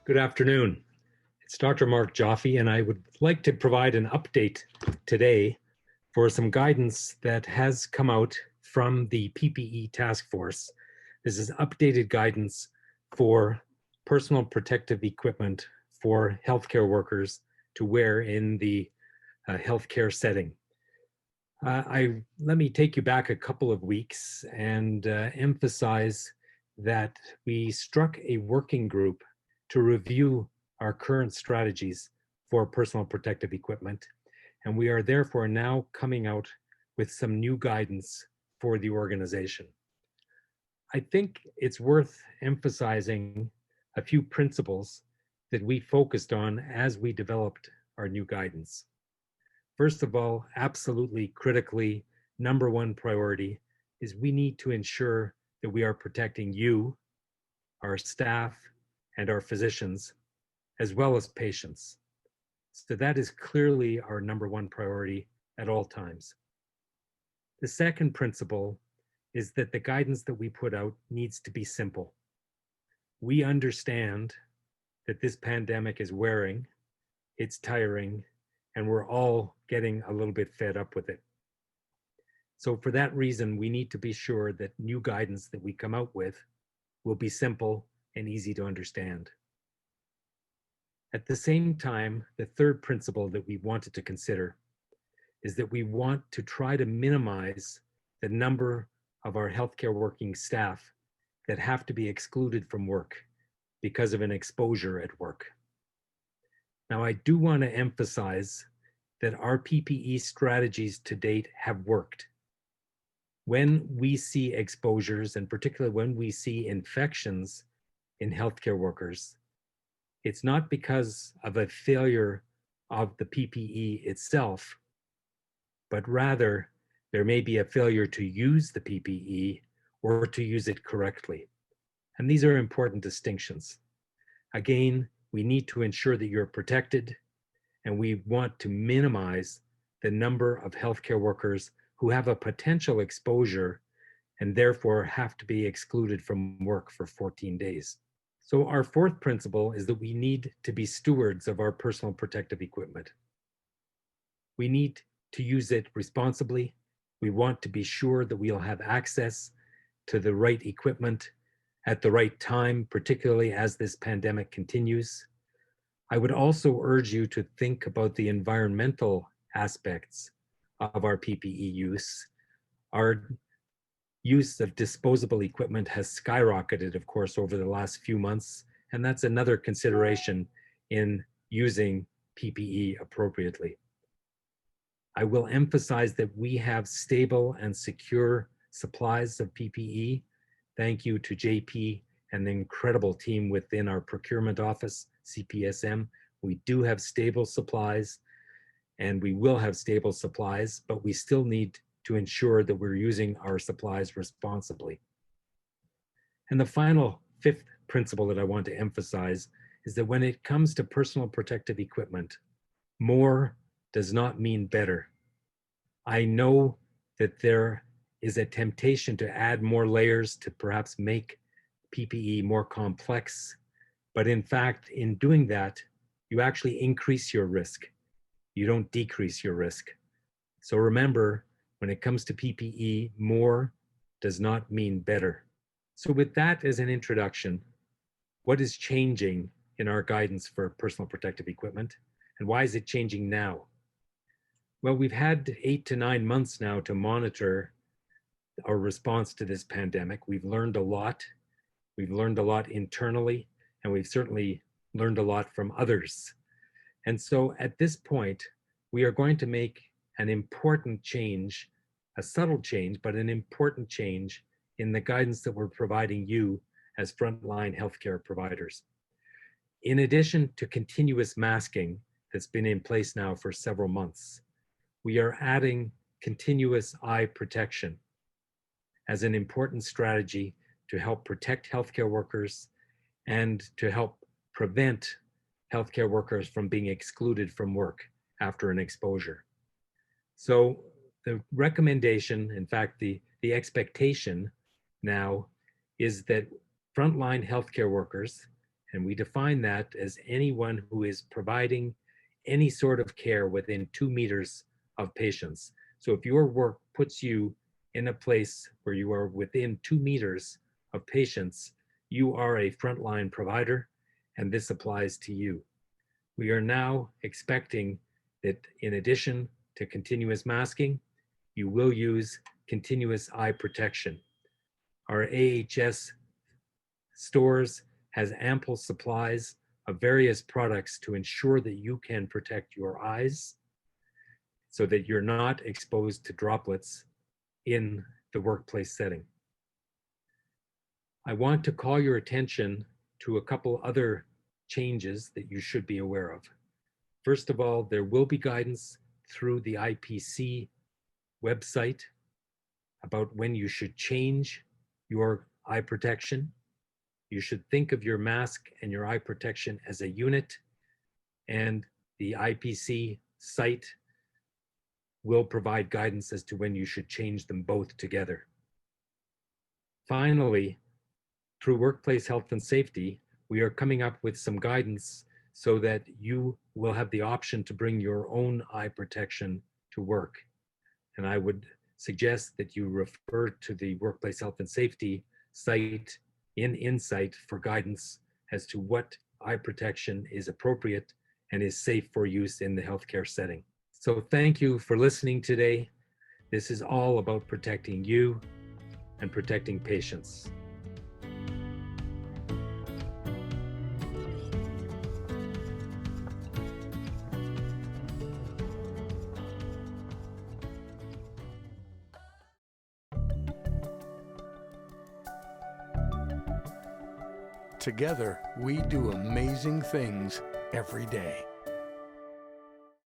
Good afternoon. It's Dr. Mark Joffe, and I would like to provide an update today for some guidance that has come out from the PPE Taskforce. This is updated guidance for personal protective equipment for healthcare workers to wear in the healthcare setting. Let me take you back a couple of weeks and emphasize that we struck a working group to review our current strategies for personal protective equipment. And we are therefore now coming out with some new guidance for the organization. I think it's worth emphasizing a few principles that we focused on as we developed our new guidance. First of all, absolutely critically, number one priority is we need to ensure that we are protecting you, our staff, and our physicians, as well as patients. So that is clearly our number one priority at all times. The second principle is that the guidance that we put out needs to be simple. We understand that this pandemic is wearing, it's tiring, and we're all getting a little bit fed up with it. So for that reason, we need to be sure that new guidance that we come out with will be simple and easy to understand. At the same time, the third principle that we wanted to consider is that we want to try to minimize the number of our healthcare working staff that have to be excluded from work because of an exposure at work. Now, I do want to emphasize that our PPE strategies to date have worked. When we see exposures, and particularly when we see infections in healthcare workers, it's not because of a failure of the PPE itself, but rather there may be a failure to use the PPE or to use it correctly. And these are important distinctions. Again, we need to ensure that you're protected, and we want to minimize the number of healthcare workers who have a potential exposure and therefore have to be excluded from work for 14 days. So our fourth principle is that we need to be stewards of our personal protective equipment. We need to use it responsibly. We want to be sure that we'll have access to the right equipment at the right time, particularly as this pandemic continues. I would also urge you to think about the environmental aspects of our PPE use. Our use of disposable equipment has skyrocketed, of course, over the last few months, and that's another consideration in using PPE appropriately. I will emphasize that we have stable and secure supplies of PPE. Thank you to JP and the incredible team within our procurement office, CPSM. We do have stable supplies, and we will have stable supplies, but we still need to ensure that we're using our supplies responsibly. And the final fifth principle that I want to emphasize is that when it comes to personal protective equipment, more does not mean better. I know that there is a temptation to add more layers to perhaps make PPE more complex, but in fact, in doing that, you actually increase your risk. You don't decrease your risk. So remember, when it comes to PPE, more does not mean better. So with that as an introduction, what is changing in our guidance for personal protective equipment, and why is it changing now? Well, we've had 8 to 9 months now to monitor our response to this pandemic. We've learned a lot. We've learned a lot internally, and we've certainly learned a lot from others. And so at this point, we are going to make an important change, a subtle change, but an important change in the guidance that we're providing you as frontline healthcare providers. In addition to continuous masking that's been in place now for several months, we are adding continuous eye protection as an important strategy to help protect healthcare workers and to help prevent healthcare workers from being excluded from work after an exposure. So the recommendation, in fact, the expectation now is that frontline healthcare workers And we define that as anyone who is providing any sort of care within 2 meters of patients. So if your work puts you in a place where you are within 2 meters of patients, you are a frontline provider, and this applies to you. We are now expecting that in addition to continuous masking, you will use continuous eye protection. Our AHS stores has ample supplies of various products to ensure that you can protect your eyes so that you're not exposed to droplets in the workplace setting. I want to call your attention to a couple other changes that you should be aware of. First of all, there will be guidance through the IPC website about when you should change your eye protection. You should think of your mask and your eye protection as a unit, and the IPC site will provide guidance as to when you should change them both together. Finally, through Workplace Health and Safety, we are coming up with some guidance so that you will have the option to bring your own eye protection to work. And I would suggest that you refer to the Workplace Health and Safety site in Insight for guidance as to what eye protection is appropriate and is safe for use in the healthcare setting. So thank you for listening today. This is all about protecting you and protecting patients. Together, we do amazing things every day.